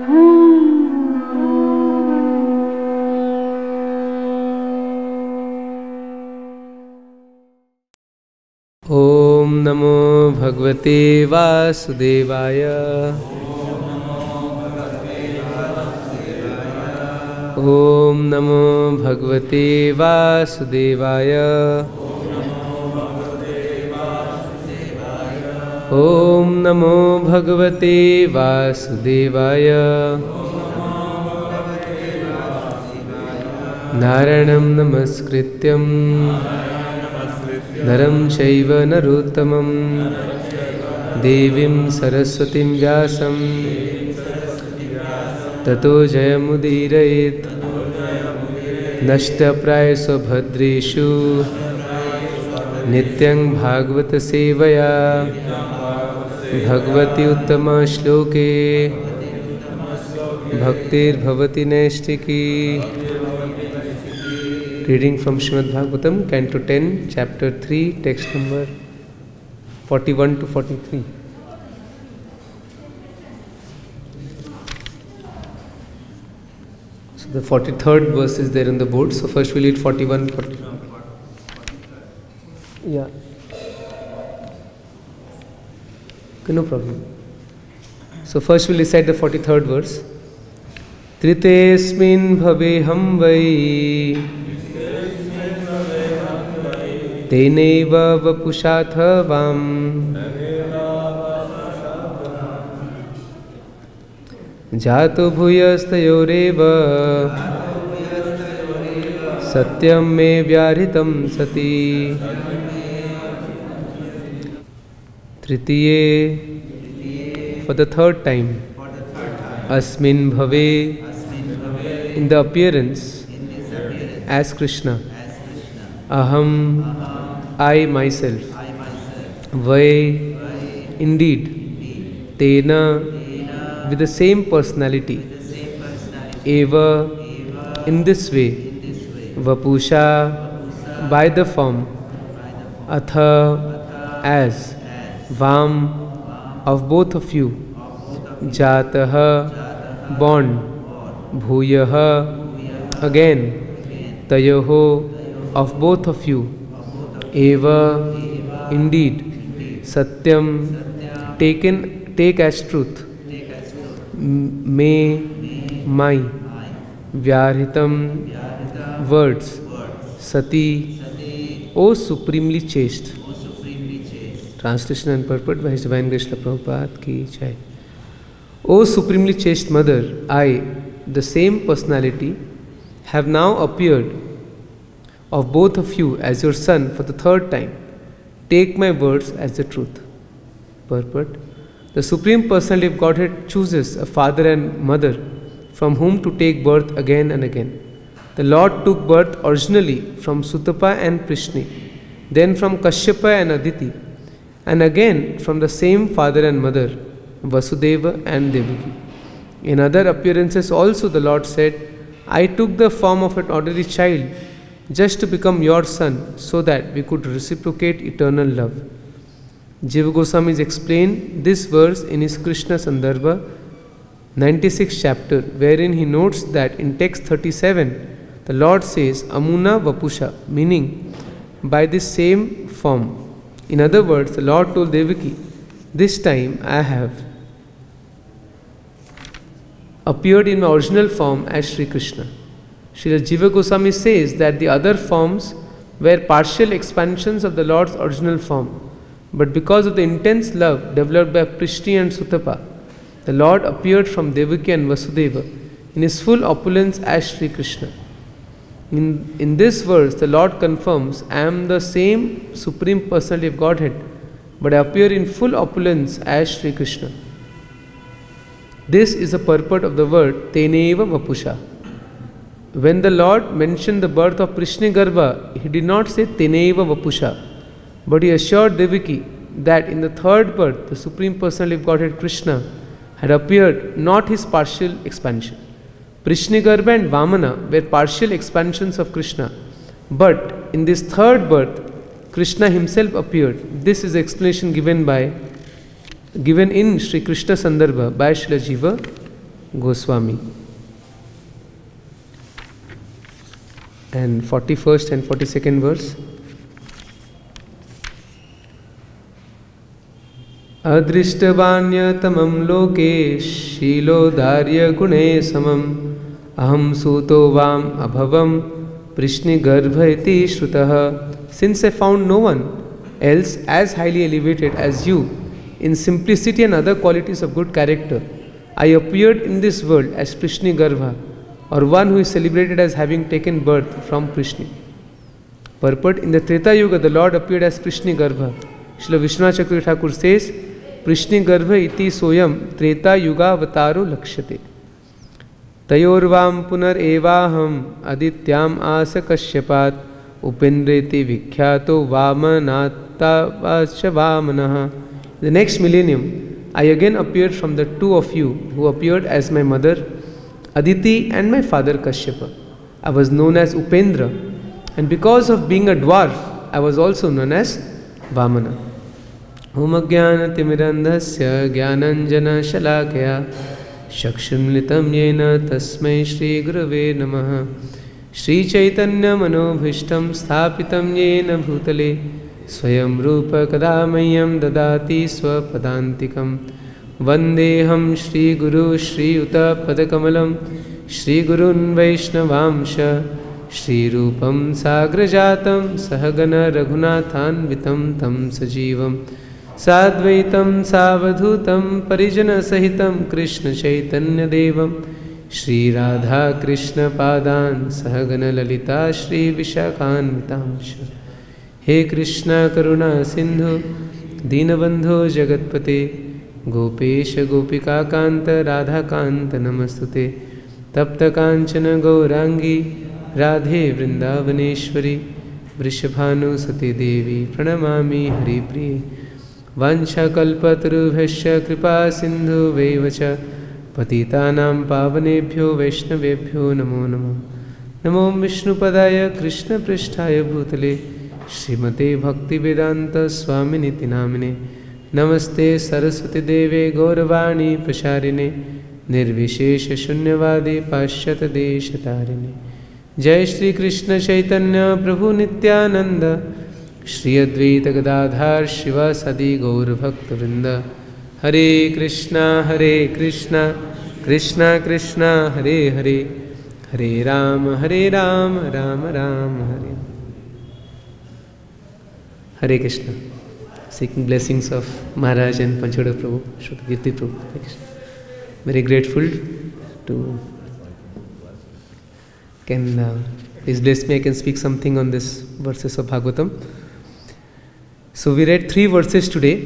ओम नमो भगवते वासुदेवाय। ओम नमो भगवते वासुदेवाय। ओम नमो भगवते वासुदेवाय। नारायणं नमस्कृत्यं नरं चैव नरोत्तमं देवीं सरस्वतीं व्यासं ततो जयमुदीरयेत्। नष्टप्रायेषु भद्रेषु नित्यं भागवत सेवया Bhagwati उत्तमश्लोके भक्तिर्भवति नैष्ठिकी। Reading from Srimad Bhagavatam, Canto 10, Chapter 3, text number 41 to 43. So the 43rd verse is there on the board. So first we'll read 41, 40. Yeah. Okay, no problem. So first we'll recite the 43rd verse. Tritesmin bhaveham vai तेनैव वपुषाथवाम जातो भूयस्तयोरेव सत्यं मे व्याहृतं सति। तृतीये, for the third time, अस्मिन् भवे, in the appearance as Krishna, aham, I myself, vai, indeed, tena, with the same personality, eva, in this way, vapusha, by the form, atha, as, vam, of both of you, jataha, born, bhuyaha, again, tayoho, of both of you, eva, indeed, satyam, take as truth, me, my, vyarhitam, words, sati, O supremely chaste. Translation and purport by His Divine Grace Srila Prabhupada ki jai. O supremely chaste mother, I, the same personality, have now appeared of both of you as your son for the third time. Take my words as the truth. Purport. The Supreme Personality of Godhead chooses a father and mother from whom to take birth again and again. The Lord took birth originally from Sutapa and Prishni, then from Kashyapa and Aditi, and again from the same father and mother, Vasudeva and Devaki. In other appearances also the Lord said, I took the form of an ordinary child just to become your son, so that we could reciprocate eternal love. Jiva Goswami has explained this verse in his Krishna Sandarbha 96th chapter, wherein he notes that in text 37, the Lord says, Amuna Vapusha, meaning by this same form. In other words, the Lord told Devaki, this time I have appeared in my original form as Sri Krishna. Srila Jiva Goswami says that the other forms were partial expansions of the Lord's original form, but because of the intense love developed by Prishni and Sutapa, the Lord appeared from Devaki and Vasudeva in his full opulence as Sri Krishna. In this verse, the Lord confirms, I am the same Supreme Personality of Godhead, but I appear in full opulence as Sri Krishna. This is the purport of the word Teneva Vapusha. When the Lord mentioned the birth of Prishni Garbha, he did not say Teneva Vapusha, but he assured Devaki that in the third birth, the Supreme Personality of Godhead Krishna had appeared, not his partial expansion. Prishni Garbha and Vamana were partial expansions of Krishna, but in this third birth, Krishna himself appeared. This is the explanation given in Sri Krishna Sandarbha by Srila Jiva Goswami. And 41st and 42nd verse. Adrishtavanya loke shilodharya gune samam aham suto vam abhavam prishni garbha iti shrutah. Since I found no one else as highly elevated as you in simplicity and other qualities of good character, I appeared in this world as Prishni Garbha, or one who is celebrated as having taken birth from Prishni. Purport: in the Treta Yuga, the Lord appeared as Prishni Garbha. Srila Vishwanath Chakravarti Thakur says, Prishni Garbha iti soyam Treta Yuga avataro lakshate. Tayorvam punar evaham adityam asa kashyapat upendreti vikyato vamanata vacha vamanaha. The next millennium, I again appeared from the two of you who appeared as my mother Aditi and my father Kashyapa. I was known as Upendra, and because of being a dwarf, I was also known as Vamana. Om Ajnana Timirandhasya Jnananjana Shalakaya Chakshunmilitam Yena Tasmai Shri Gurave Namaha. Shri Chaitanya Manobhishtam Sthapitam Yena Bhutale Swayam Rupa Kadamayyam Dadati Swapadantikam. Vandeham Shri Guru Shri Uta Padakamalam Shri Gurun Vaishnavamsha Shri Rupam Sagrajatam Sahagana Raghunathanvitam Tam Sajivam Sadvaitam Savadhutam Parijana Sahitam Krishna Chaitanya Devam Shri Radha Krishna Padan Sahagana Lalita Shri Vishakhanvitamsha. He Krishna Karuna Sindhu Dinabandho Jagatpate Gopesha Gopika Kanta Radha Kanta Namastute Tapta Kanchana Gaurangi Radhe Vrindavaneshwari Vrishabhanu Sati Devi Pranamami Haripriye Vansha Kalpatarubhasya Kripa Sindhu Vevacha Patitanam Pavanebhyo Vaishnavebhyo Namo Namo Namo Vishnupadaya Krishna Pristhaya Bhutale Srimate Bhaktivedanta Swaminiti Namine Namaste Saraswati Deve Gauravani Prasharine Nirvishesha Shunyavadi Pashyata Deshatarine. Jai Shri Krishna Chaitanya Prabhu Nityananda Shri Advaita Gadadhar Shiva Sadi Gaur Bhakta Vrinda. Hare Krishna Krishna Krishna Hare Hare Hare Rama Rama Rama Hare. Hare Krishna. Seeking blessings of Maharaj and Panchoda Prabhu, Shrutakirti Prabhu. Hare Krishna. Very grateful to please bless me, I can speak something on this verses of Bhagavatam. So we read 3 verses today,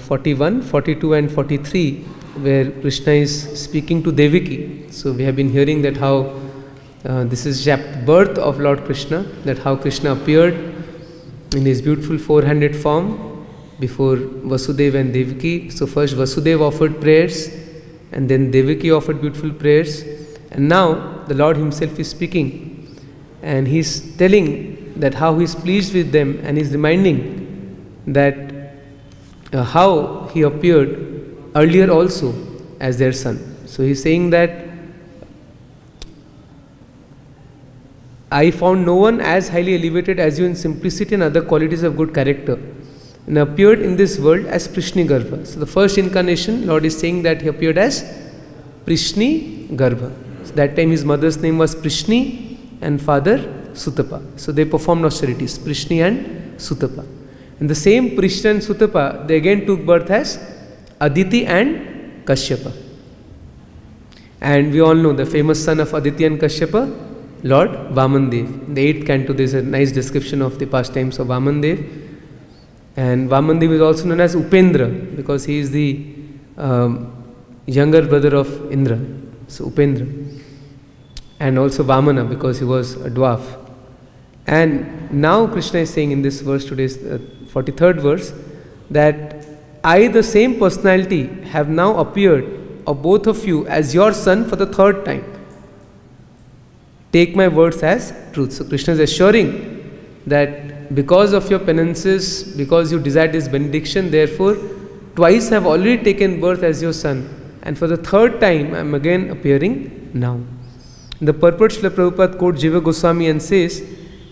41, 42 and 43, where Krishna is speaking to Devaki. So we have been hearing that how this is birth of Lord Krishna, that how Krishna appeared in his beautiful 400 form before Vasudeva and Devaki. So first Vasudeva offered prayers, and then Devaki offered beautiful prayers, and now the Lord himself is speaking, and he is telling that how he is pleased with them, and he is reminding that how he appeared earlier also as their son. So he is saying that I found no one as highly elevated as you in simplicity and other qualities of good character, and appeared in this world as Prishni Garbha. So the first incarnation, Lord is saying that he appeared as Prishni Garbha. So that time his mother's name was Prishni and father Sutapa. So they performed austerities, Prishni and Sutapa. And the same Prishni and Sutapa, they again took birth as Aditi and Kashyapa. And we all know the famous son of Aditi and Kashyapa, Lord Vamandev. In the 8th canto there is a nice description of the pastimes of Vamandev. And Vamandev is also known as Upendra because he is the younger brother of Indra. So Upendra. And also Vamana because he was a dwarf. And now Krishna is saying in this verse, today's 43rd verse, that I, the same personality, have now appeared of both of you as your son for the 3rd time. Take my words as truth. So Krishna is assuring that because of your penances, because you desired this benediction, therefore twice have already taken birth as your son. and for the third time I am again appearing now. In the purport, Srila Prabhupada quotes Jiva Goswami and says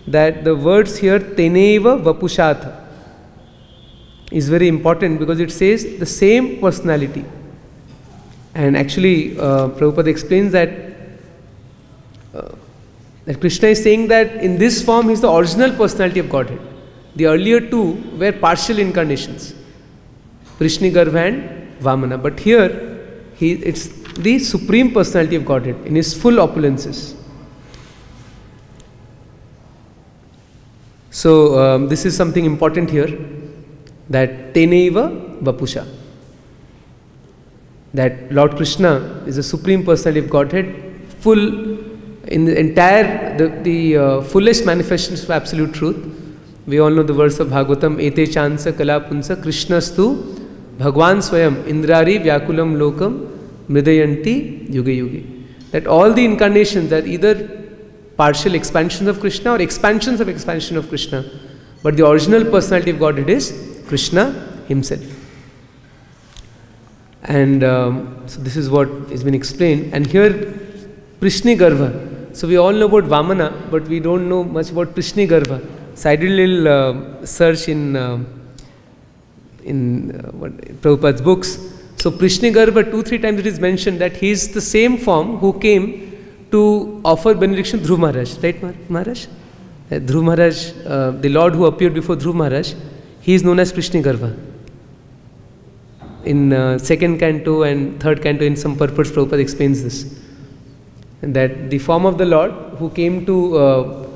that the words here, Teneva Vapushatha, is very important because it says the same personality. And actually, Prabhupada explains that Krishna is saying that in this form he is the original personality of Godhead. The earlier two were partial incarnations, Prishnigarbha and Vamana. But here, it's the supreme personality of Godhead in his full opulences. So, this is something important here, that Teneva Vapusha. That Lord Krishna is the supreme personality of Godhead, full in the entire, the fullest manifestations of absolute truth. We all know the verse of Bhagavatam, Ete Chansa Kala Punsa Krishnastu Bhagwan Swayam Indrari Vyakulam Lokam Mridayanti Yuge Yuge. That all the incarnations are either partial expansions of Krishna or expansion of Krishna. But the original personality of Godhead is Krishna himself. And so this is what has been explained. And here Prishnigarbha. So we all know about Vamana, but we don't know much about Prishnigarbha. So I did a little search in Prabhupada's books. So Prishnigarbha, 2-3 times it is mentioned that he is the same form who came to offer benediction Dhruv Maharaj. Right, Maharaj? Dhruv Maharaj, the Lord who appeared before Dhruv Maharaj, he is known as Prishnigarbha. In 2nd canto and 3rd canto, in some purports, Prabhupada explains this. And that the form of the Lord who came to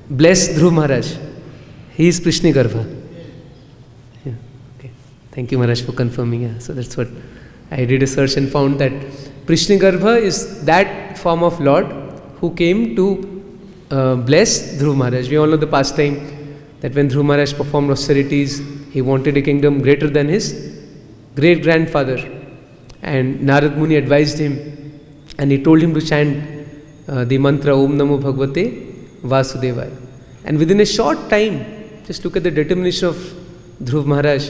bless Dhruv Maharaj, he is Prishnigarbha. Yeah, okay. Thank you, Maharaj, for confirming. Yeah, so that's what I did a search and found, that Prishnigarbha is that form of Lord who came to bless Dhruv Maharaj. We all know the pastime that when Dhruv Maharaj performed austerities, he wanted a kingdom greater than his great-grandfather. And Narad Muni advised him and he told him to chant the mantra Om Namo Bhagavate Vasudevaya. And within a short time, just look at the determination of Dhruv Maharaj,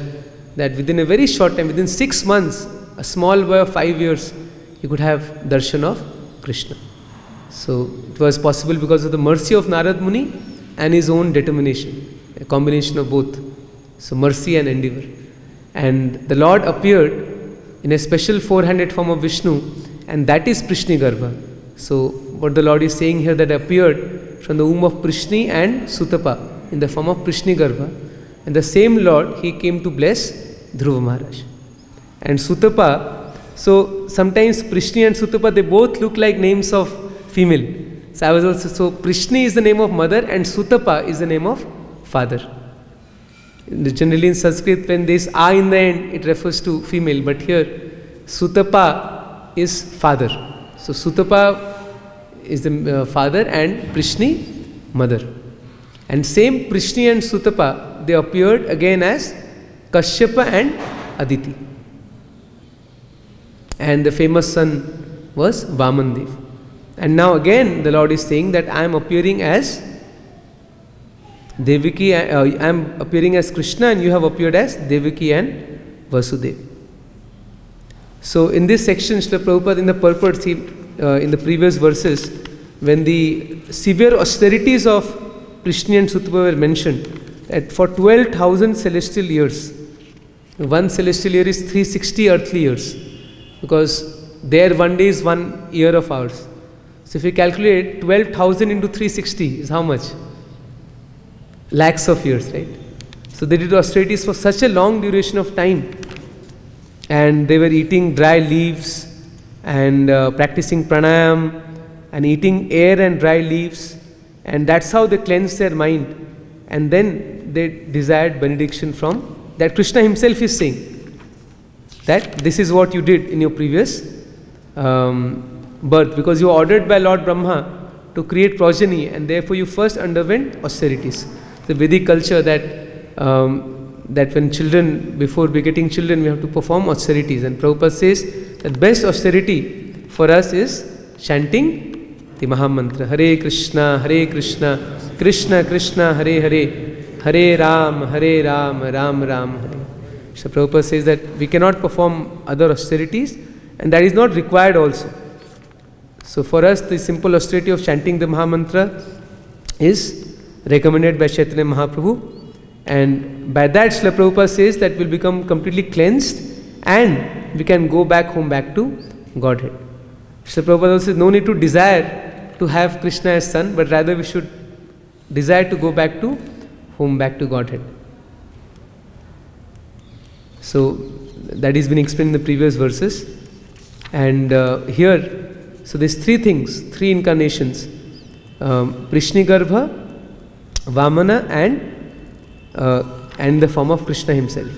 that within a very short time, within 6 months, a small boy of 5 years, he could have darshan of Krishna. So it was possible because of the mercy of Narad Muni and his own determination, a combination of both. So mercy and endeavor. And the Lord appeared in a special four-handed form of Vishnu, and that is Prishnigarbha. So what the Lord is saying here, that appeared from the womb of Prishni and Sutapa in the form of Prishnigarbha. And the same Lord, he came to bless Dhruva Maharaj. And Sutapa, so sometimes Prishni and Sutapa, they both look like names of female. So I was also, so Prishni is the name of mother and Sutapa is the name of father. Generally in Sanskrit, when there is A in the end, it refers to female, but here Sutapa is father. So Sutapa is the father and Prishni mother. And same Prishni and Sutapa, they appeared again as Kashyapa and Aditi. And the famous son was Vamandev. And now again the Lord is saying that I am appearing as Devaki, I am appearing as Krishna and you have appeared as Devaki and Vasudeva. So in this section, Srila Prabhupada in the purports, in the previous verses, when the severe austerities of Prishni and Sutapa were mentioned, that for 12,000 celestial years, one celestial year is 360 earthly years, because there one day is 1 year of ours. So if you calculate 12,000 into 360 is how much? Lakhs of years, right? So they did austerities for such a long duration of time, and they were eating dry leaves and practicing pranayam and eating air and dry leaves, and that's how they cleansed their mind. And then they desired benediction from that. Krishna himself is saying that this is what you did in your previous birth, because you were ordered by Lord Brahma to create progeny, and therefore you first underwent austerities. The Vedic culture that that when children, before begetting children, we have to perform austerities. And Prabhupada says that best austerity for us is chanting the Maha Mantra, Hare Krishna, Krishna Krishna, Hare Hare, Hare Ram, Ram Ram, Hare. Srila Prabhupada says that we cannot perform other austerities, and that is not required also. So for us, the simple austerity of chanting the Mahamantra is recommended by Chaitanya Mahaprabhu, and by that Srila Prabhupada says that we'll become completely cleansed and we can go back home, back to Godhead. Srila Prabhupada says no need to desire to have Krishna as son, but rather we should desire to go back to home, back to Godhead. So that has been explained in the previous verses. And here, so there's three things, three incarnations: Prishnigarbha, Vamana, and the form of Krishna himself.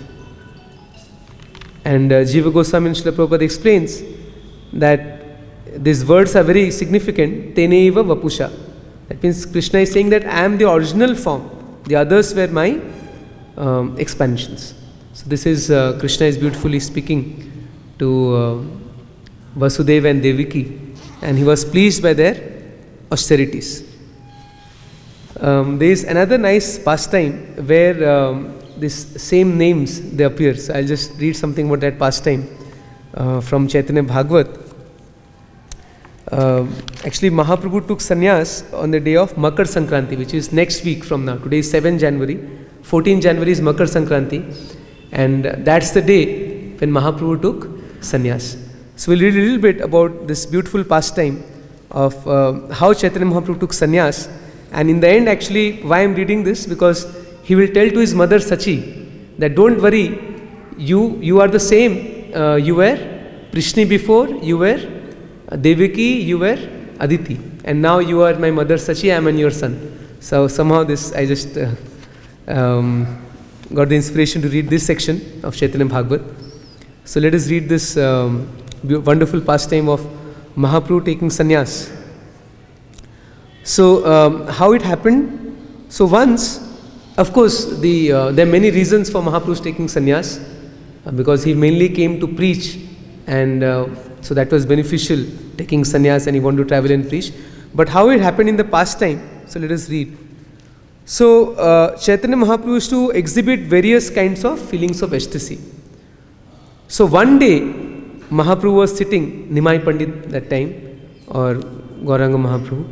And Jiva Goswami and Srila Prabhupada explains that these words are very significant. Teneiva Vapusha. That means Krishna is saying that I am the original form. The others were my expansions. So this is Krishna is beautifully speaking to Vasudeva and Devaki, and he was pleased by their austerities. There is another nice pastime where these same names they appear. So I'll just read something about that pastime from Chaitanya Bhagavat. Actually, Mahaprabhu took sannyas on the day of Makar Sankranti, which is next week from now. Today is 7 January. 14 January is Makar Sankranti, and that's the day when Mahaprabhu took sannyas. So we'll read a little bit about this beautiful pastime of how Chaitanya Mahaprabhu took sannyas. And in the end, actually, why I'm reading this, because he will tell to his mother Sachi that don't worry, you are the same. You were Prishni before, you were Devaki, you were Aditi, and now you are my mother Sachi, I am your son. So somehow this, I just got the inspiration to read this section of Chaitanya Bhagavat. So let us read this wonderful pastime of Mahaprabhu taking sannyas. So how it happened? So once, of course, there are many reasons for Mahaprabhu's taking sannyas, because he mainly came to preach, and so that was beneficial, taking sannyas, and he wanted to travel and preach. But how it happened in the past time? So let us read. So Chaitanya Mahaprabhu used to exhibit various kinds of feelings of ecstasy. So one day Mahaprabhu was sitting, Nimai Pandit that time, or Gauranga Mahaprabhu.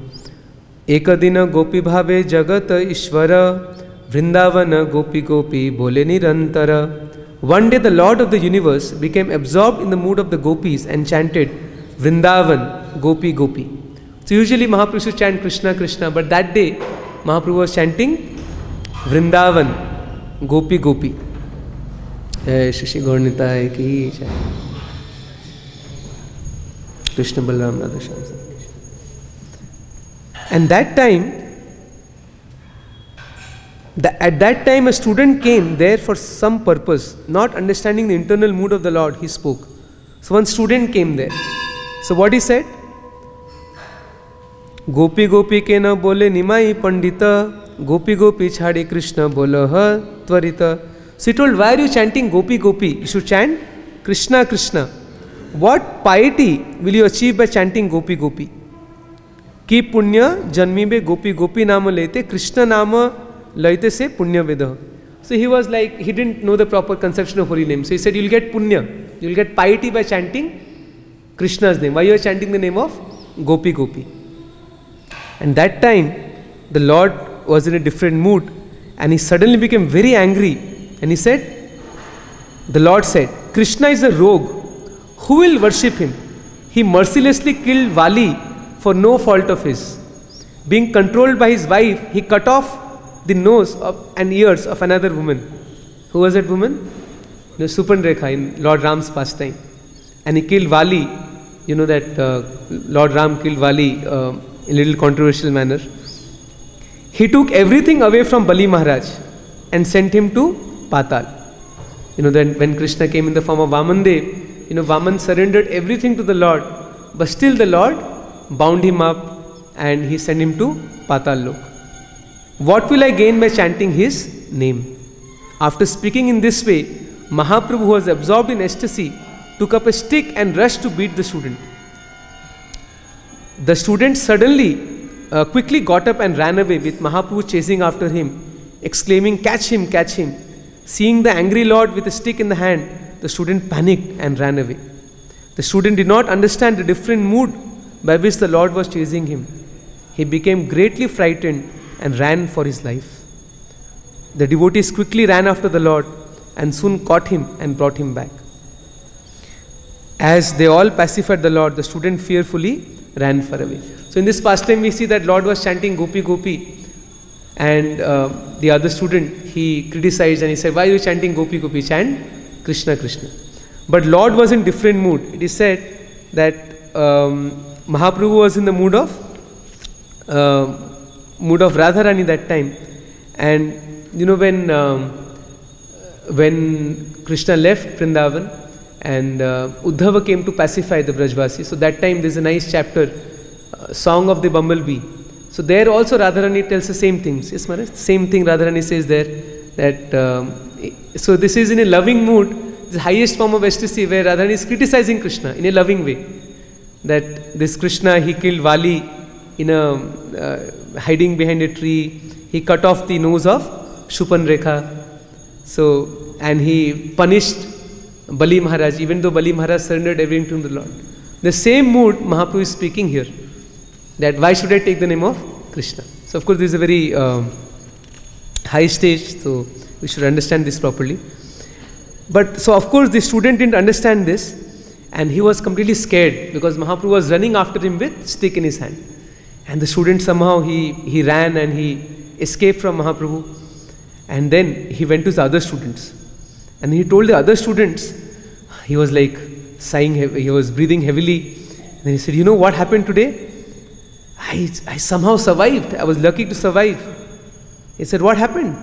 Ekadina gopi bhave jagat ishvara vrindavana gopi gopi bole nirantara. One day the Lord of the universe became absorbed in the mood of the gopis and chanted Vrindavan gopi gopi. So usually Mahaprabhu used to chant Krishna Krishna, but that day Mahaprabhu was chanting Vrindavan gopi gopi. Shishi Gaurnitai ki jai. Krishna Balaram Radha Shyam. And that time, at that time a student came there for some purpose, not understanding the internal mood of the Lord, he spoke. So one student came there. So what he said? Gopi gopi ke na bole nimai pandita, gopi gopi chhade Krishna bolaha tvarita. So he told, why are you chanting gopi gopi? You should chant Krishna Krishna. What piety will you achieve by chanting gopi gopi? Ki punya janmi be gopi gopi nama lete, Krishna nama laite se punya vedah. So he was like, he didn't know the proper conception of holy name. So he said, you'll get punya, you'll get piety by chanting Krishna's name. Why you are chanting the name of gopi gopi? And that time the Lord was in a different mood, and he suddenly became very angry, and he said, the Lord said, Krishna is a rogue. Who will worship him? He mercilessly killed Vali for no fault of his. Being controlled by his wife, he cut off the nose and ears of another woman. Who was that woman? The Supandrekha in Lord Ram's pastime. And he killed Vali. You know that Lord Ram killed Vali in a little controversial manner. He took everything away from Bali Maharaj and sent him to Patal. You know that when Krishna came in the form of Vamandev, you know, Vaman surrendered everything to the Lord, but still the Lord bound him up and he sent him to Patal Lok. What will I gain by chanting his name? After speaking in this way, Mahaprabhu, who was absorbed in ecstasy, took up a stick and rushed to beat the student. The student suddenly, quickly got up and ran away, with Mahaprabhu chasing after him, exclaiming, catch him, catch him. Seeing the angry Lord with a stick in the hand, the student panicked and ran away. The student did not understand the different mood by which the Lord was chasing him. He became greatly frightened and ran for his life. The devotees quickly ran after the Lord and soon caught him and brought him back. As they all pacified the Lord, the student fearfully ran far away. So in this pastime we see that Lord was chanting Gopi Gopi, and the other student, he criticized and he said, why are you chanting Gopi Gopi? Chant Krishna Krishna. But Lord was in different mood. It is said that Mahaprabhu was in the mood of Radharani that time. And you know, when Krishna left Vrindavan and Uddhava came to pacify the Brajvasi, so that time there is a nice chapter, Song of the Bumblebee. So there also Radharani tells the same things. Yes, Maharaj? Same thing Radharani says there, that so this is in a loving mood, the highest form of ecstasy, where Radharani is criticizing Krishna in a loving way. That this Krishna, he killed Vali in a hiding behind a tree. He cut off the nose of Shupanrekha. So, and he punished Bali Maharaj, even though Bali Maharaj surrendered everything to the Lord. The same mood Mahaprabhu is speaking here. That why should I take the name of Krishna? So of course this is a very high stage, so we should understand this properly. But so of course the student didn't understand this, and he was completely scared because Mahaprabhu was running after him with stick in his hand. And the student somehow he ran and he escaped from Mahaprabhu, and then he went to the other students. And he told the other students, he was like sighing, he was breathing heavily. And then he said, you know what happened today? I somehow survived. I was lucky to survive. He said, what happened?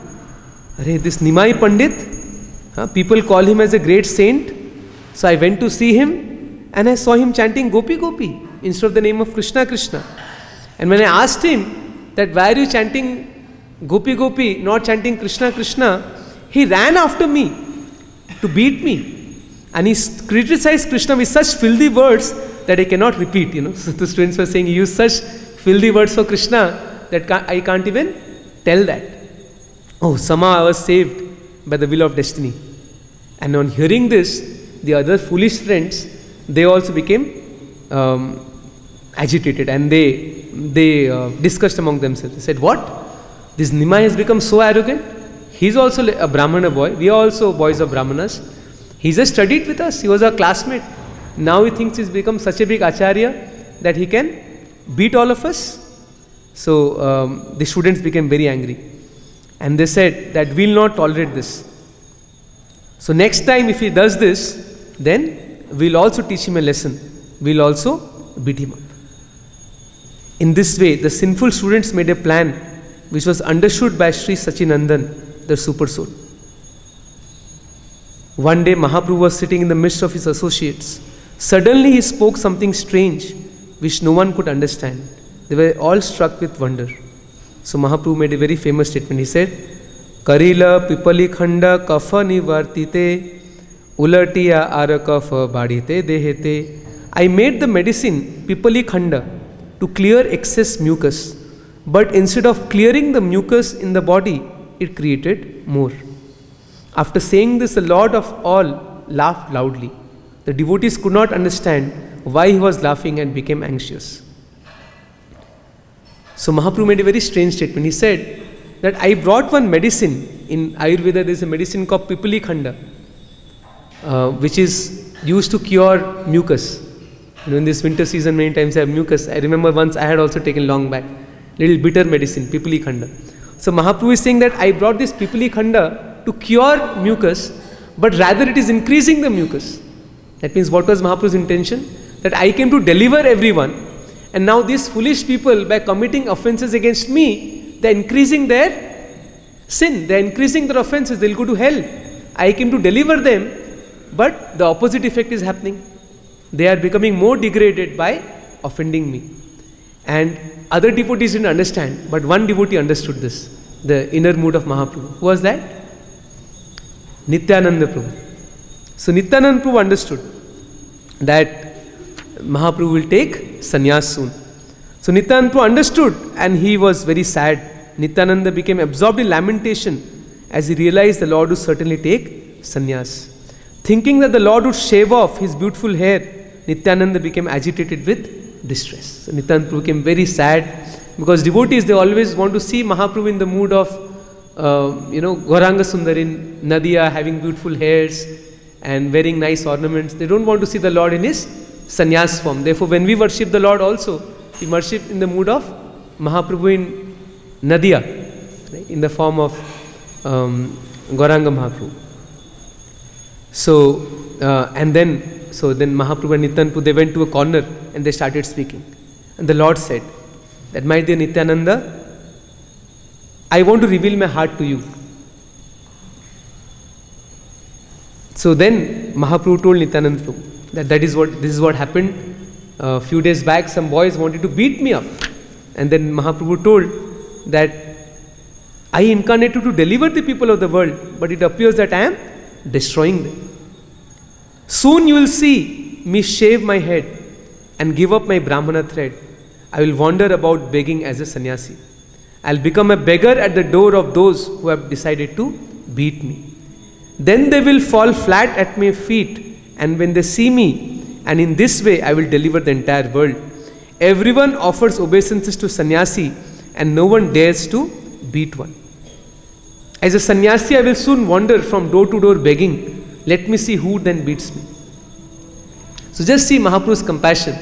This Nimai Pandit, people call him as a great saint. So I went to see him and I saw him chanting Gopi Gopi instead of the name of Krishna Krishna. And when I asked him that why are you chanting Gopi Gopi, not chanting Krishna Krishna, he ran after me to beat me. And he criticized Krishna with such filthy words that I cannot repeat. So the students were saying he used such filthy words for Krishna that I can't even tell that. Oh, somehow I was saved by the will of destiny. And on hearing this, the other foolish friends, they also became agitated, and they discussed among themselves. They said, what? This Nimai has become so arrogant. He's also a Brahmana boy. We are also boys of Brahmanas. He just studied with us. He was our classmate. Now he thinks he's become such a big acharya that he can beat all of us. So the students became very angry. And they said that we'll not tolerate this. So next time if he does this, then we'll also teach him a lesson. We'll also beat him up. In this way, the sinful students made a plan which was understood by Sri Sachinandan, the super soul. One day Mahaprabhu was sitting in the midst of his associates. Suddenly he spoke something strange which no one could understand. They were all struck with wonder. So Mahaprabhu made a very famous statement. He said, Karila pipali khanda kafa nivartite ulatiya ara kafa badite dehete. I made the medicine pipali khanda to clear excess mucus, but instead of clearing the mucus in the body, it created more. After saying this, the Lord of all laughed loudly. The devotees could not understand why he was laughing and became anxious. So Mahaprabhu made a very strange statement. He said that I brought one medicine. In Ayurveda there is a medicine called Pipali Khanda, which is used to cure mucus. In this winter season many times I have mucus. I remember once I had also taken long back. Little bitter medicine, Pipali Khanda. So Mahaprabhu is saying that I brought this Pipali Khanda to cure mucus, but rather it is increasing the mucus. That means what was Mahaprabhu's intention? That I came to deliver everyone, and now these foolish people, by committing offenses against me, they are increasing their sin, they are increasing their offenses, they will go to hell. I came to deliver them, but the opposite effect is happening. They are becoming more degraded by offending me. And other devotees didn't understand, but one devotee understood this, the inner mood of Mahaprabhu. Who was that? Nityananda Prabhu. So Nityananda Prabhu understood that Mahaprabhu will take sannyas soon. So Nityananda Prabhu understood and he was very sad. Nityananda became absorbed in lamentation as he realized the Lord would certainly take sannyas. Thinking that the Lord would shave off his beautiful hair, Nityananda became agitated with distress. So Nityananda Prabhu became very sad, because devotees, they always want to see Mahaprabhu in the mood of, Gauranga Sundarin, Nadia having beautiful hairs and wearing nice ornaments. They don't want to see the Lord in his sannyas form. Therefore, when we worship the Lord also, we worship in the mood of Mahaprabhu in Nadia, right, in the form of Gauranga Mahaprabhu. So, then Mahaprabhu and Nityananda, they went to a corner and they started speaking. And the Lord said that, my dear Nityananda, I want to reveal my heart to you. So then Mahaprabhu told Nityananda Prabhu that this is what happened. A few days back, some boys wanted to beat me up. And then Mahaprabhu told that I incarnated to deliver the people of the world, but it appears that I am destroying them. Soon you will see me shave my head and give up my Brahmana thread. I will wander about begging as a sannyasi. I will become a beggar at the door of those who have decided to beat me. Then they will fall flat at my feet, and when they see me, and in this way I will deliver the entire world. Everyone offers obeisances to sannyasi, and no one dares to beat one. As a sannyasi, I will soon wander from door to door begging. Let me see who then beats me. So just see Mahaprabhu's compassion.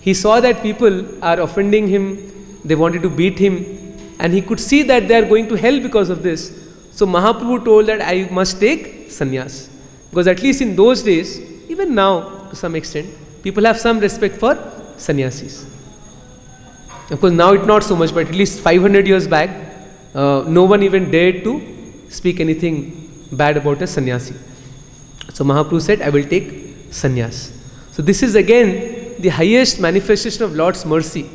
He saw that people are offending him, they wanted to beat him, and he could see that they are going to hell because of this. So Mahaprabhu told that I must take sannyas. Because at least in those days, even now to some extent, people have some respect for sannyasis. Of course now it's not so much, but at least 500 years back, no one even dared to speak anything bad about a sannyasi. So Mahaprabhu said, I will take sannyas. So this is again the highest manifestation of Lord's mercy,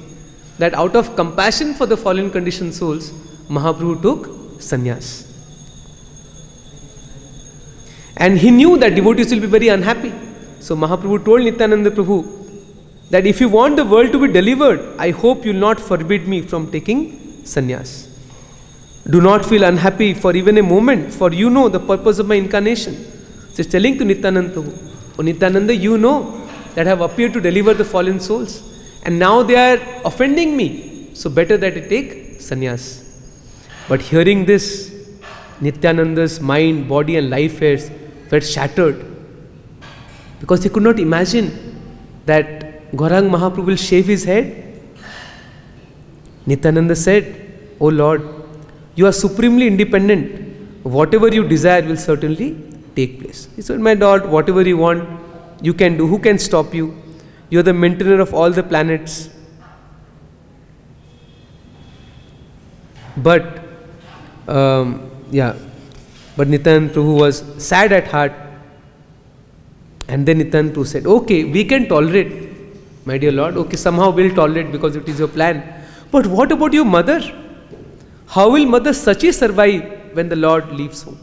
that out of compassion for the fallen conditioned souls, Mahaprabhu took sannyas. And he knew that devotees will be very unhappy. So Mahaprabhu told Nityananda Prabhu that if you want the world to be delivered, I hope you will not forbid me from taking sannyas. Do not feel unhappy for even a moment, for you know the purpose of my incarnation. So he's telling to Nityananda Prabhu, oh Nityananda, you know that I have appeared to deliver the fallen souls, and now they are offending me. So better that I take sannyas. But hearing this, Nityananda's mind, body and life hairs were shattered, because he could not imagine that Gauranga Mahaprabhu will shave his head. Nityananda said, O Lord, you are supremely independent. Whatever you desire will certainly take place. He said, my Lord, whatever you want, you can do. Who can stop you? You are the maintainer of all the planets. But Nityananda Prabhu was sad at heart. And then Nityananda Prabhu said, okay, we can tolerate, my dear Lord. Okay, somehow we'll tolerate because it is your plan. But what about your mother? How will Mother Sachi survive when the Lord leaves home?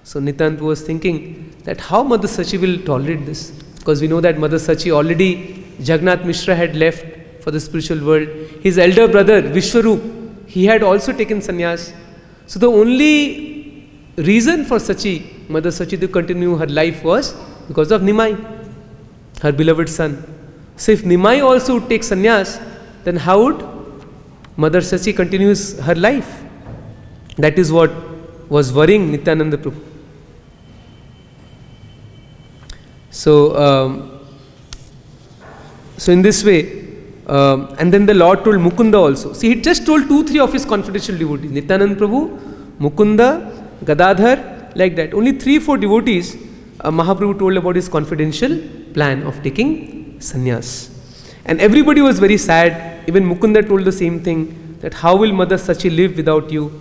So Nityananda Prabhu was thinking that how Mother Sachi will tolerate this? Because we know that Mother Sachi already, Jagannath Mishra had left for the spiritual world. His elder brother, Vishwarup, he had also taken sannyas. So the only reason for Sachi, Mother Sachi, to continue her life was because of Nimai, her beloved son. So if Nimai also would take sannyas, then how would Mother Sachi continues her life? That is what was worrying Nityananda Prabhu. So in this way, and then the Lord told Mukunda also. See, he just told 2-3 of his confidential devotees, Nityananda Prabhu, Mukunda, Gadadhar, like that. Only 3-4 devotees Mahaprabhu told about his confidential plan of taking sannyas. And everybody was very sad. Even Mukunda told the same thing, that how will Mother Sachi live without you?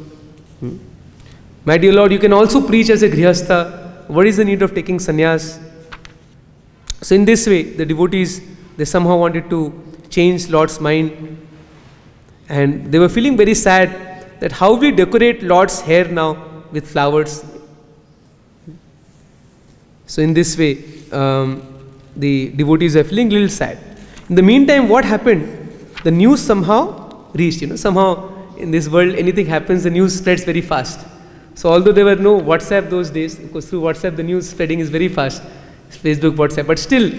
My dear Lord, you can also preach as a grihastha. What is the need of taking sannyas? So in this way, the devotees, they somehow wanted to change Lord's mind. And they were feeling very sad that how we decorate Lord's hair now with flowers. So in this way, the devotees were feeling a little sad. In the meantime, what happened? The news somehow reached, somehow in this world anything happens, the news spreads very fast. So although there were no WhatsApp those days, because through WhatsApp the news spreading is very fast, Facebook, WhatsApp, but still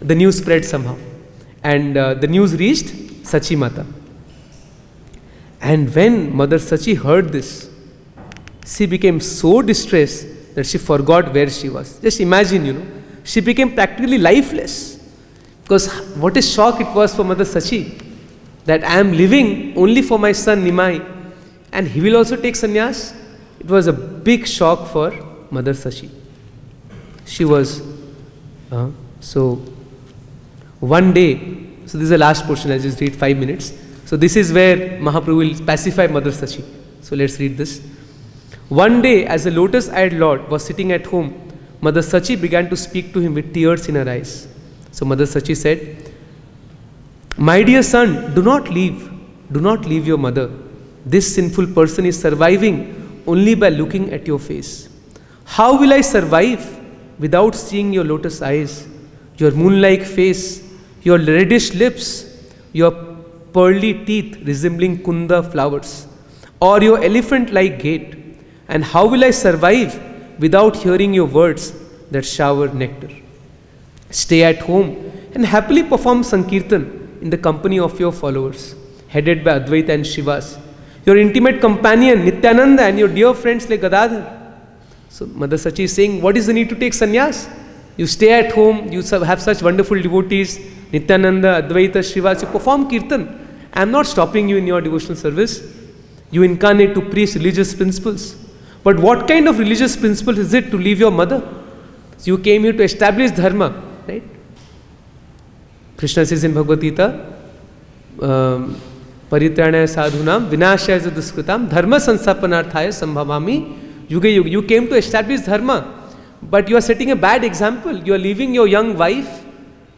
the news spread somehow. And the news reached Sachi Mata. And when Mother Sachi heard this, she became so distressed that she forgot where she was. Just imagine, she became practically lifeless. Because what a shock it was for Mother Sachi, that I am living only for my son Nimai, and he will also take sannyas. It was a big shock for Mother Sachi. She was, so one day, so this is the last portion, I'll just read 5 minutes. So this is where Mahaprabhu will pacify Mother Sachi. So let's read this. One day, as the lotus-eyed Lord was sitting at home, Mother Sachi began to speak to him with tears in her eyes. So Mother Sachi said, "My dear son, do not leave your mother. This sinful person is surviving only by looking at your face. How will I survive without seeing your lotus eyes, your moon-like face, your reddish lips, your pearly teeth resembling kunda flowers, or your elephant-like gait? And how will I survive without hearing your words that shower nectar? Stay at home and happily perform Sankirtan in the company of your followers, headed by Advaita and Shivas, your intimate companion Nityananda, and your dear friends like Gadadhar." So Mother Sachi is saying, what is the need to take sannyas? You stay at home, you have such wonderful devotees, Nityananda, Advaita, Shivas, you perform Kirtan. I am not stopping you in your devotional service. You incarnate to preach religious principles. But what kind of religious principle is it to leave your mother? So you came here to establish dharma, right? Krishna says in Bhagavad Gita, Paritranaya sadhunam vinashaya duskritam dharma sansapanarthaya sambhavami yuga yuga. You came to establish dharma, but you are setting a bad example. You are leaving your young wife,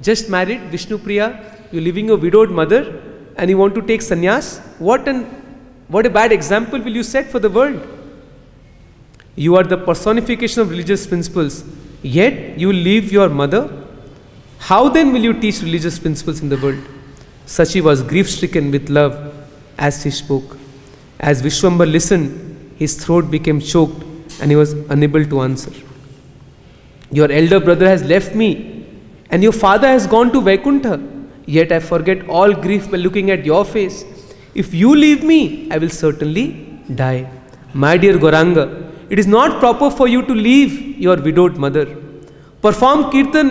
just married, Vishnu Priya. You are leaving your widowed mother, and you want to take sannyas. What a bad example will you set for the world? You are the personification of religious principles, yet you leave your mother. How then will you teach religious principles in the world? Sachi was grief-stricken with love as she spoke. As Vishwambar listened, his throat became choked and he was unable to answer. "Your elder brother has left me and your father has gone to Vaikuntha, yet I forget all grief by looking at your face. If you leave me, I will certainly die. My dear Gauranga, it is not proper for you to leave your widowed mother. Perform Kirtan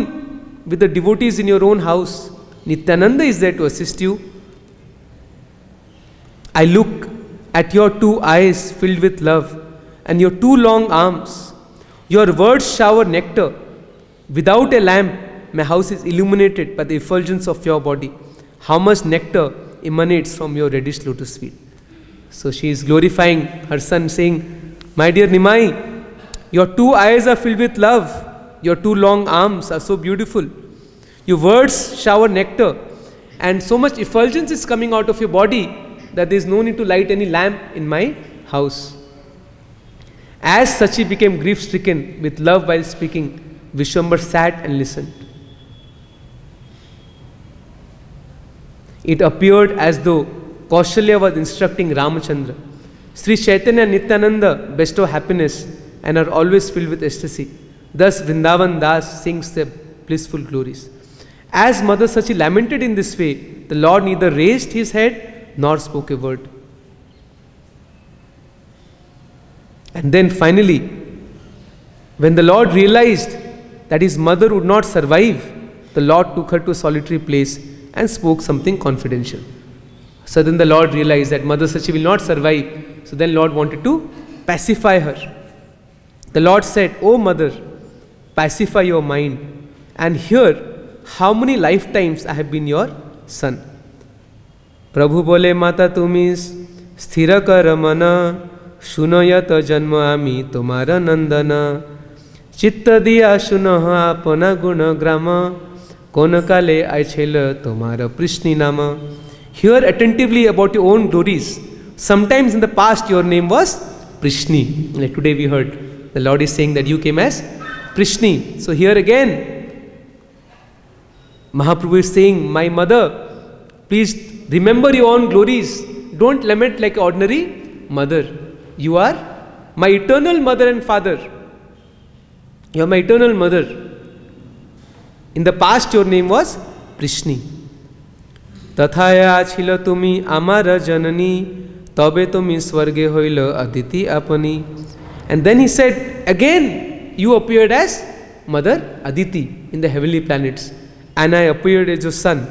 with the devotees in your own house. Nityananda is there to assist you. I look at your two eyes filled with love and your two long arms. Your words shower nectar. Without a lamp, my house is illuminated by the effulgence of your body. How much nectar emanates from your reddish lotus feet." So she is glorifying her son, saying, "My dear Nimai, your two eyes are filled with love. Your two long arms are so beautiful. Your words shower nectar. And so much effulgence is coming out of your body that there is no need to light any lamp in my house." As Sachi became grief-stricken with love while speaking, Vishwambar sat and listened. It appeared as though Kaushalya was instructing Ramachandra. Sri Chaitanya and Nityananda bestow happiness and are always filled with ecstasy. Thus Vrindavan Das sings their blissful glories. As Mother Sachi lamented in this way, the Lord neither raised his head nor spoke a word. And then finally, when the Lord realized that his mother would not survive, the Lord took her to a solitary place and spoke something confidential. So then the Lord realized that Mother Sachi will not survive. So then Lord wanted to pacify her. The Lord said, "O Mother, pacify your mind and hear how many lifetimes I have been your son." Prabhu bole mata tumi sthira kar mana shunayat janma ami tumara nandana chitta diya sunaha apana guna grama konakale aichela tumara prishni nama. Hear attentively about your own glories. Sometimes in the past your name was Prishni. Like today we heard, the Lord is saying that you came as Prishni. So here again, Mahaprabhu is saying, "My mother, please remember your own glories. Don't lament like an ordinary mother. You are my eternal mother and father. You are my eternal mother. In the past your name was Prishni. Tathaya chila tumi amara janani tabe tumi swarge hoila aditi apani. And then he said, again you appeared as Mother Aditi in the heavenly planets, and I appeared as your son.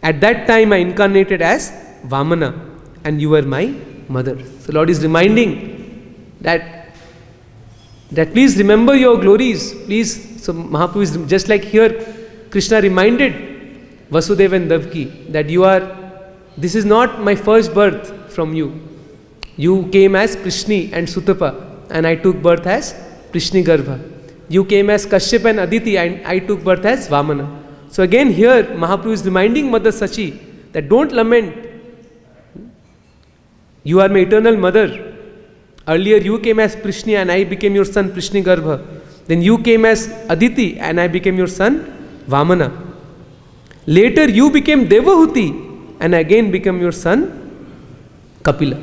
At that time I incarnated as Vamana, and you were my mother. So Lord is reminding that please remember your glories. Please, so Mahaprabhu is just like here, Krishna reminded Vasudeva and Devaki that this is not my first birth from you. You came as Prishni and Sutapa, and I took birth as Prishni Garbha. You came as Kashyap and Aditi, and I took birth as Vamana. So again here Mahaprabhu is reminding Mother Sachi that don't lament. You are my eternal mother. Earlier you came as Prishni and I became your son Prishni Garbha. Then you came as Aditi and I became your son Vamana. Later you became Devahuti and I again became your son Kapila.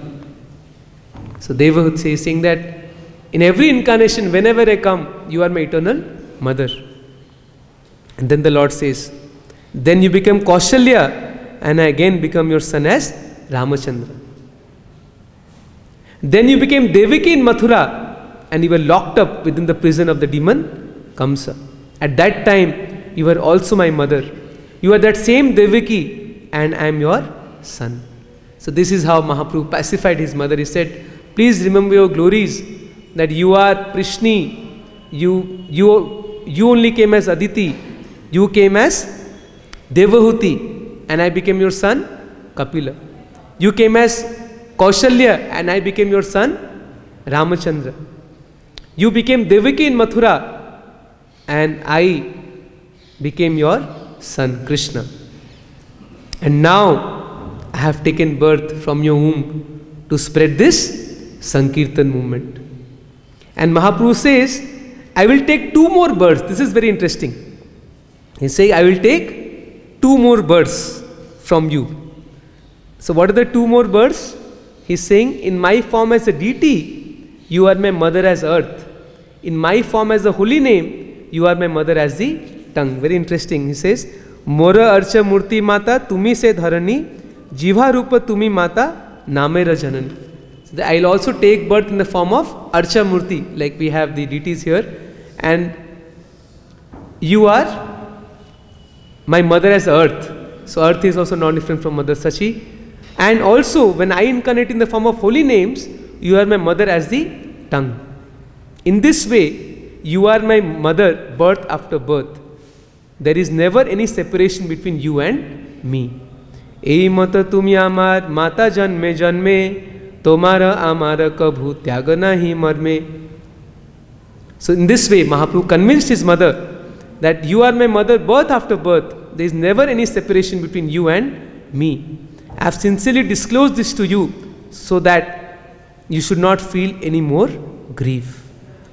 So Devahuti is saying that in every incarnation, whenever I come, you are my eternal mother. And then the Lord says, then you become Kaushalya and I again become your son as Ramachandra. Then you became Devaki in Mathura and you were locked up within the prison of the demon Kamsa. At that time, you were also my mother. You are that same Devaki and I am your son. So this is how Mahaprabhu pacified his mother. He said, please remember your glories, that you are Prishni, you only came as Aditi, you came as Devahuti and I became your son Kapila. You came as Kaushalya and I became your son Ramachandra. You became Devaki in Mathura and I became your son Krishna. And now I have taken birth from your womb to spread this Sankirtan movement. And Mahaprabhu says, I will take 2 more births. This is very interesting. He is saying, I will take 2 more births from you. So what are the 2 more births? He is saying, in my form as a deity, you are my mother as earth. In my form as a holy name, you are my mother as the tongue. Very interesting. He says, Mora archa murti mata tumi se dharani, jiva rupa tumi mata namera janani. I will also take birth in the form of Archa Murti, like we have the deities here, and you are my mother as earth. So earth is also non-different from Mother Sachi. And also when I incarnate in the form of holy names, you are my mother as the tongue. In this way, you are my mother birth after birth. There is never any separation between you and me. Ei mata tumi amar mata janme janme, Tomara amara kabhu tyagana hi marme. So in this way, Mahaprabhu convinced his mother that you are my mother birth after birth. There is never any separation between you and me. I have sincerely disclosed this to you so that you should not feel any more grief.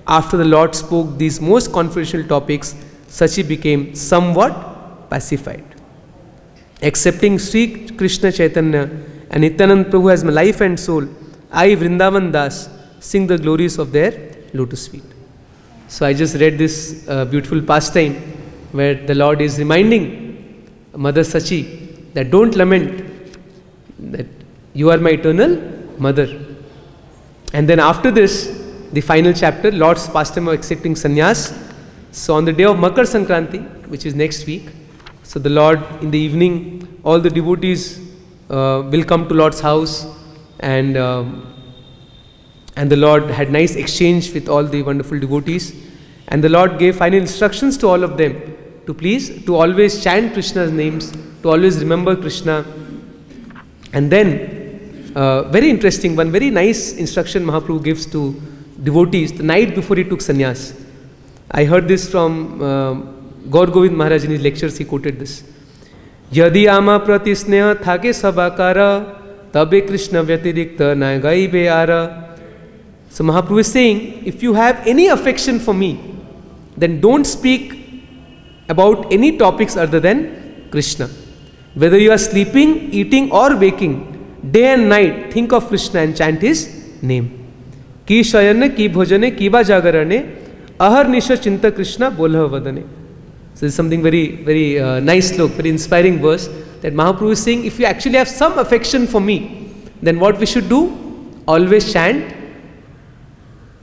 After the Lord spoke these most confidential topics, Sachi became somewhat pacified. Accepting Sri Krishna Chaitanya and Nityananda Prabhu as my life and soul, I, Vrindavan Das, sing the glories of their lotus feet. So I just read this beautiful pastime where the Lord is reminding Mother Sachi that don't lament, that you are my eternal mother. And then after this, the final chapter, Lord's pastime of accepting sannyas. So on the day of Makar Sankranti, which is next week, so the Lord in the evening, all the devotees will come to Lord's house, and the Lord had nice exchange with all the wonderful devotees, and the Lord gave final instructions to all of them to always chant Krishna's names, to always remember Krishna. And then very interesting, one very nice instruction Mahaprabhu gives to devotees the night before he took sannyas. I heard this from Gaur Govind Maharaj in his lectures. He quoted this: Yadi ama prati sneha thake sabakara tabe Krishna vyatirikta na gaibe ara. So Mahaprabhu is saying, if you have any affection for me, then don't speak about any topics other than Krishna. Whether you are sleeping, eating or waking, day and night, think of Krishna and chant his name. की शयन की भोजने की बा जागरणे ahar nisha chinta Krishna bolha vadane. So this is something very nice slok, very inspiring verse that Mahaprabhu is saying, if you actually have some affection for me, then what we should do? Always chant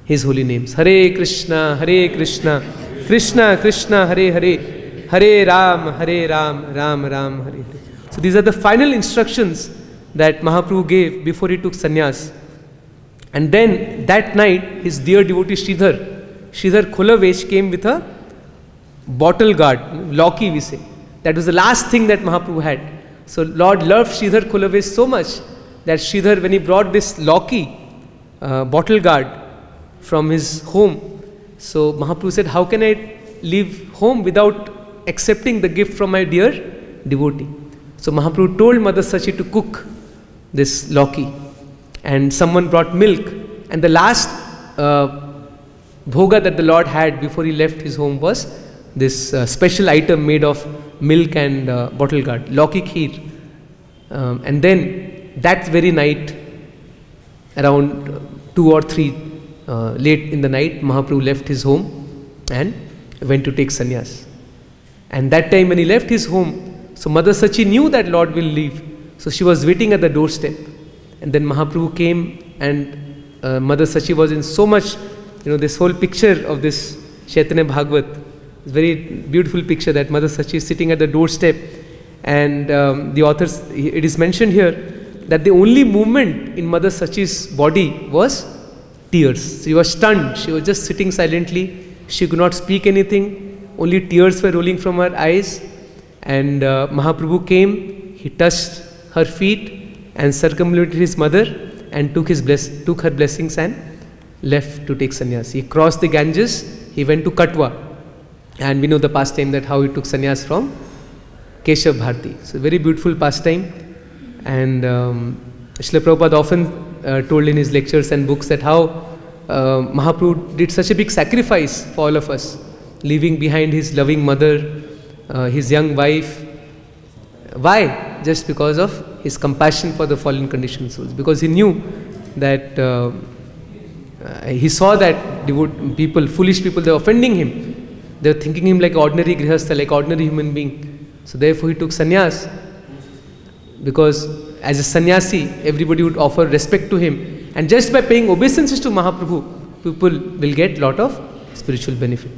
His holy names. Hare Krishna, Krishna Krishna, Hare Hare, Hare Ram, Ram Ram, Hare Hare. So these are the final instructions that Mahaprabhu gave before he took sannyas. And then that night, his dear devotee Sridhar Khulavesh came with a bottle guard, locky we say. That was the last thing that Mahaprabhu had. So Lord loved Sridhar Khulavesh so much that Sridhar, when he brought this locky bottle guard from his home, so Mahaprabhu said, how can I leave home without accepting the gift from my dear devotee? So Mahaprabhu told Mother Sachi to cook this locky, and someone brought milk, and the last bhoga that the Lord had before he left his home was this special item made of milk and bottle guard, locky kheer. And then that very night, around 2 or 3 late in the night, Mahaprabhu left his home and went to take sannyas. And that time when he left his home, so Mother Sachi knew that Lord will leave. So she was waiting at the doorstep. And then Mahaprabhu came, and Mother Sachi was in so much, this whole picture of this Chaitanya Bhagavat. It's a very beautiful picture that Mother Sachi is sitting at the doorstep. And the authors, it is mentioned here that the only movement in Mother Sachi's body was tears. She was stunned. She was just sitting silently. She could not speak anything. Only tears were rolling from her eyes. And Mahaprabhu came, he touched her feet and circumambulated his mother and took her blessings and left to take sannyas. He crossed the Ganges, he went to Katwa, and we know the pastime that how he took sannyas from Keshav Bharati. So very beautiful pastime, and Srila Prabhupada often told in his lectures and books that how Mahaprabhu did such a big sacrifice for all of us, leaving behind his loving mother, his young wife. Why? Just because of his compassion for the fallen conditioned souls. Because he knew that he saw that people, foolish people, they were offending him. They were thinking him like ordinary grihastha, like ordinary human being. So therefore he took sannyas. Because as a sannyasi, everybody would offer respect to him. And just by paying obeisances to Mahaprabhu, people will get lot of spiritual benefit.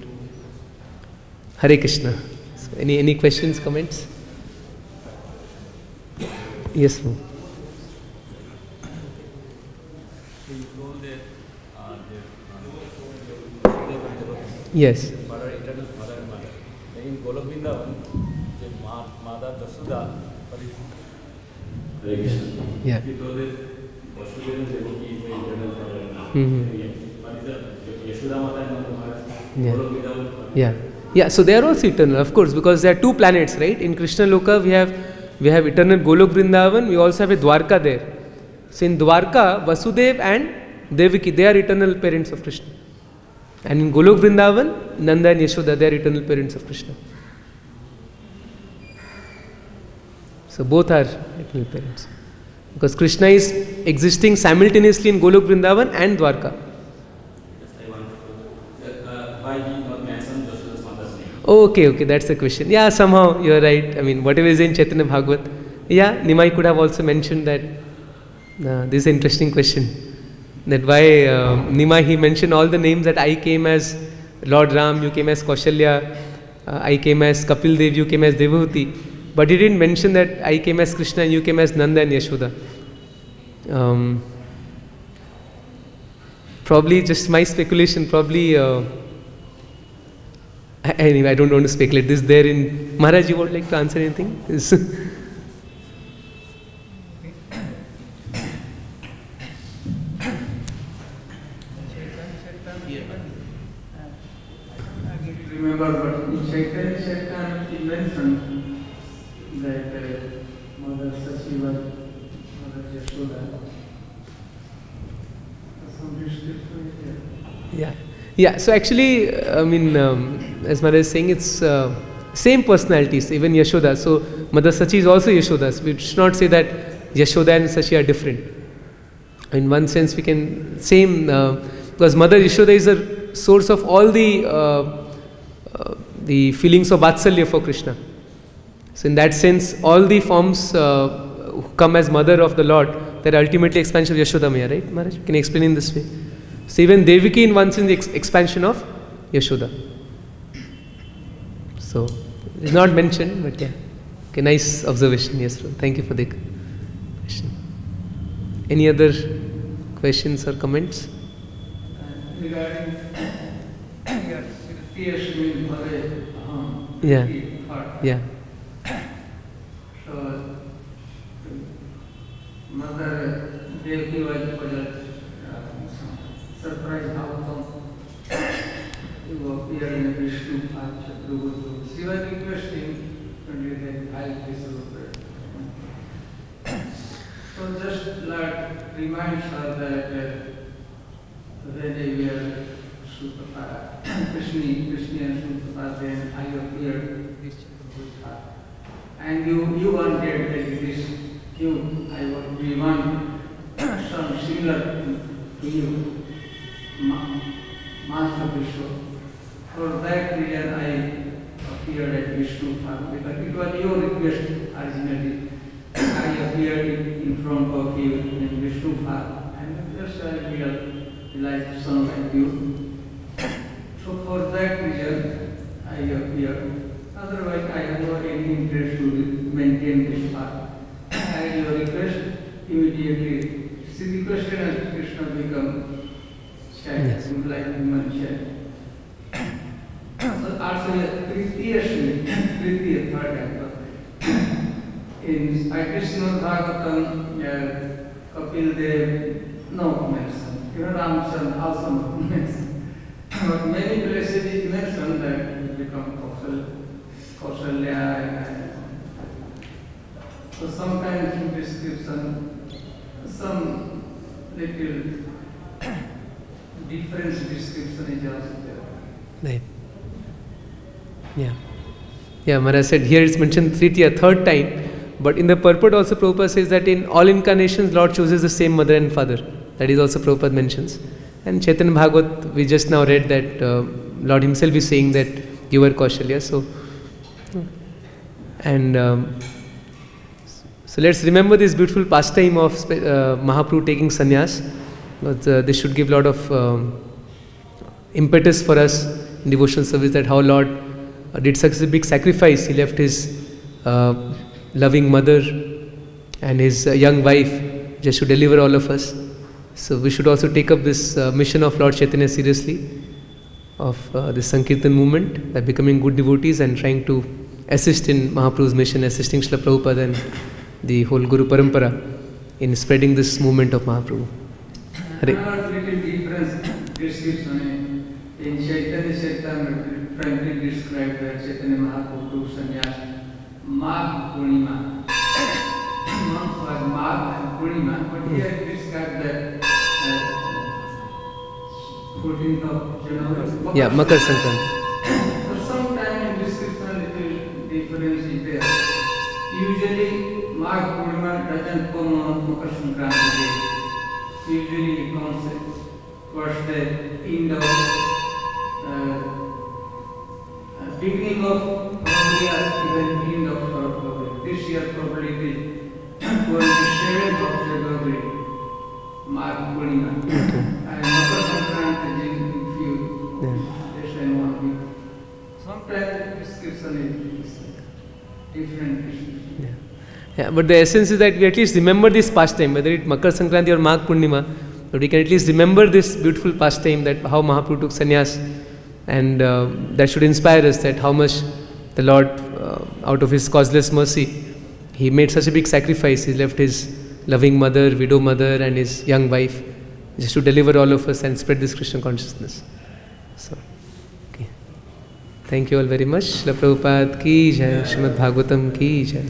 Hare Krishna. So any questions, comments? Yes, no. Yes. Father, eternal Father and Mother. In Golok Vrindavan, Mother Dasuda, Yeah. he told that Vasudeva and Devaki is the eternal Father and Mother. But Yashoda Mata and Nanda Golok Vrindavan. Yeah. So they are also eternal, of course, because there are 2 planets, right? In Krishna Loka, we have eternal Golok Vrindavan. We also have a Dwarka there. So in Dwarka, Vasudeva and Devaki, they are eternal parents of Krishna. And in Golok Vrindavan, Nanda and Yashoda, they are eternal parents of Krishna. So both are eternal parents. Because Krishna is existing simultaneously in Golok Vrindavan and Dwarka. Why he not mentioned Yashoda's mother's name? Okay, that's the question. Yeah, somehow you are right. I mean, whatever is in Chaitanya Bhagavat. Yeah, Nimai could have also mentioned that. This is an interesting question. That why Nimai, he mentioned all the names that I came as Lord Ram, you came as Kaushalya, I came as Kapil Dev, you came as Devahuti. But he didn't mention that I came as Krishna and you came as Nanda and Yashoda. Probably just my speculation, probably anyway, I don't want to speculate. This there in Maharaj, you would like to answer anything? Remember, but in Chaitanya Charitamrita he mentioned that Mother Sachi was Mother Yashoda. Yeah. So actually, I mean, as Maharaj is saying, it's same personalities, even Yashoda. So Mother Sachi is also Yashoda. So we should not say that Yashoda and Sachi are different. In one sense, we can because Mother Yashoda is the source of all the feelings of Vatsalya for Krishna. So in that sense, all the forms who come as Mother of the Lord, they are ultimately expansion of Yashoda Maya, right, Maharaj? Can you explain in this way? So even Devaki in one sense is the expansion of Yashoda. So it's not mentioned, but yeah. Okay, nice observation. Yes, thank you for the question. Any other questions or comments? Regarding Yeah. Yeah. So, Mother Devaki was surprised how come you appear in a Vishnu path. She was requesting to do that high disorder. So just Lord reminds her that when they were Suprapata, Krishna and Suprapata, then I appeared with her. And you wanted that this you, I we want some similar to you, Master Vishnu. For that reason I appeared at Vishnu Park, because it was your request originally. I appeared in front of you in Vishnu Park, and just I feel like son like you. So for that reason I appeared. Otherwise I have no any interest to maintain this path. As your request, immediately Sri Krishna and Krishna become child, like human child. So also Tritiya, third chapter. In Krishna Bhagavatam, Kapil Dev no mention. Even Ramchandra also no mention. But many places it mentioned that it become Kausalya. So sometimes in description, some little different description is also there. Right. Yeah. Yeah, Maharaj said here it's mentioned Tritiya, third time, but in the purport also Prabhupada says that in all incarnations Lord chooses the same mother and father. That is also Prabhupada mentions. And Chaitanya Bhagavat, we just now read that Lord himself is saying that you were Kaushalya. So, and so let's remember this beautiful pastime of Mahaprabhu taking sannyas. But this should give a lot of impetus for us in devotional service, that how Lord did such a big sacrifice. He left his loving mother and his young wife just to deliver all of us. So we should also take up this mission of Lord Chaitanya seriously, of the Sankirtan movement, by becoming good devotees and trying to assist in Mahaprabhu's mission, assisting Srila Prabhupada and the whole Guru Parampara in spreading this movement of Mahaprabhu. Another little difference description in Chaitanya Charitamrita frankly described that Chaitanya Mahaprabhu took sannyas Magh Purnima. Month was Magh and Purnima, but here it described that 14th of January. Yeah, Makar Sankranti. So sometime in description little difference is there. Usually Magh Purnima doesn't come on Makar Sankranti day. Usually it comes towards the end of beginning of February or even end of February. This year probably it is 27th of February, Magh Purnima. And Makar Sankranti is in few days and 1 week. Sometimes description is different description. Yeah, but the essence is that we at least remember this pastime, whether it's Makar Sankranti or Magh Purnima, but we can at least remember this beautiful pastime, that how Mahaprabhu took sannyas, and that should inspire us that how much the Lord, out of his causeless mercy, he made such a big sacrifice. He left his loving mother, widow mother, and his young wife just to deliver all of us and spread this Krishna consciousness. So, okay. Thank you all very much. Srila Prabhupada ki jai, Srimad Bhagavatam ki jai.